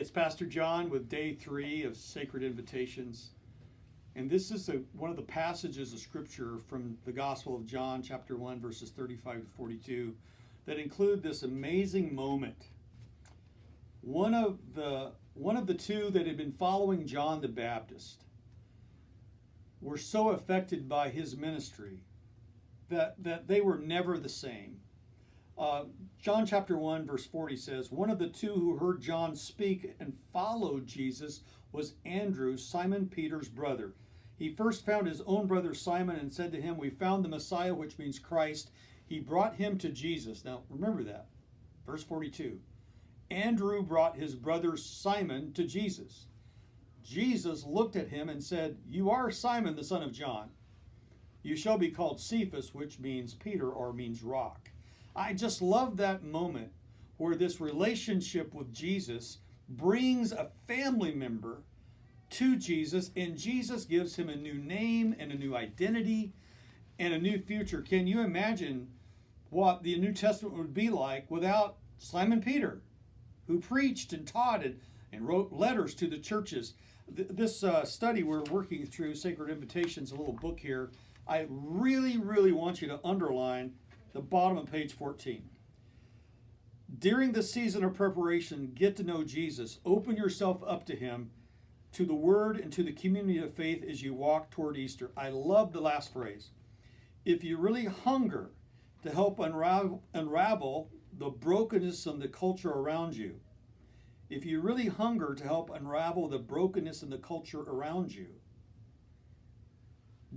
it's Pastor John with day 3 of Sacred Invitations. And this is one of the passages of Scripture from the Gospel of John, chapter 1, verses 35 to 42, that include this amazing moment. One of the two that had been following John the Baptist were so affected by his ministry that they were never the same. John chapter 1 verse 40 says, one of the two who heard John speak and followed Jesus was Andrew, Simon Peter's brother. He first found his own brother Simon and said to him, we found the Messiah, which means Christ. He brought him to Jesus. Now remember that. Verse 42. Andrew brought his brother Simon to Jesus. Jesus looked at him and said, you are Simon, the son of John. You shall be called Cephas, which means Peter or means rock. I just love that moment where this relationship with Jesus brings a family member to Jesus, and Jesus gives him a new name and a new identity and a new future. Can you imagine what the New Testament would be like without Simon Peter, who preached and taught and wrote letters to the churches? This study we're working through, Sacred Invitations, a little book here, I really, really want you to underline the bottom of page 14. During the season of preparation, get to know Jesus. Open yourself up to him, to the Word, and to the community of faith as you walk toward Easter. I love the last phrase. If you really hunger to help unravel the brokenness in the culture around you, if you really hunger to help unravel the brokenness in the culture around you,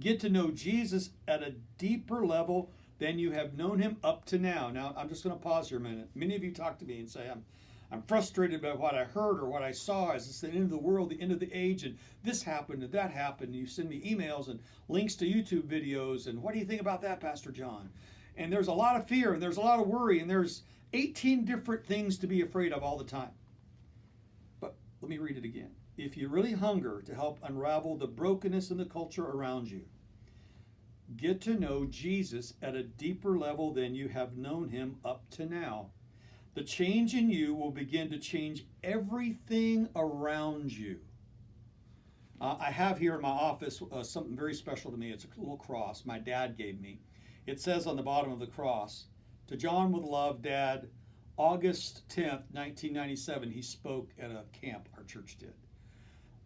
get to know Jesus at a deeper level than you have known him up to now. Now, I'm just going to pause here a minute. Many of you talk to me and say, I'm frustrated by what I heard or what I saw. Is this the end of the world, the end of the age, and this happened and that happened? You send me emails and links to YouTube videos, and what do you think about that, Pastor John? And there's a lot of fear, and there's a lot of worry, and there's 18 different things to be afraid of all the time. But let me read it again. If you really hunger to help unravel the brokenness in the culture around you, get to know Jesus at a deeper level than you have known him up to now. The change in you will begin to change everything around you. I have here in my office something very special to me. It's a little cross my dad gave me. It says on the bottom of the cross, to John with love, Dad, August 10th, 1997, he spoke at a camp our church did.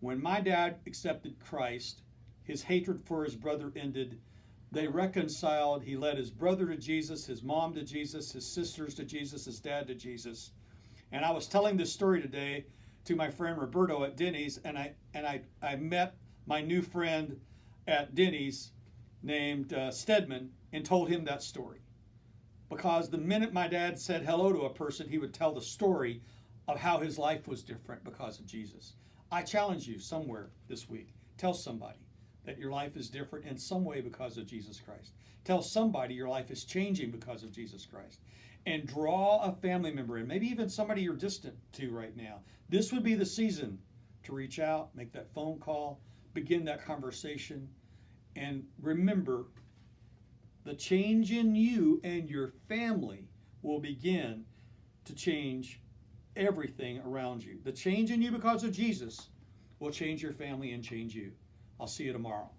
When my dad accepted Christ, his hatred for his brother ended. They reconciled. He led his brother to Jesus, his mom to Jesus, his sisters to Jesus, his dad to Jesus. And I was telling this story today to my friend Roberto at Denny's, and I met my new friend at Denny's named Stedman and told him that story. Because the minute my dad said hello to a person, he would tell the story of how his life was different because of Jesus. I challenge you somewhere this week, tell somebody that your life is different in some way because of Jesus Christ. Tell somebody your life is changing because of Jesus Christ. And draw a family member in, maybe even somebody you're distant to right now. This would be the season to reach out, make that phone call, begin that conversation, and remember, the change in you and your family will begin to change everything around you. The change in you because of Jesus will change your family and change you. I'll see you tomorrow.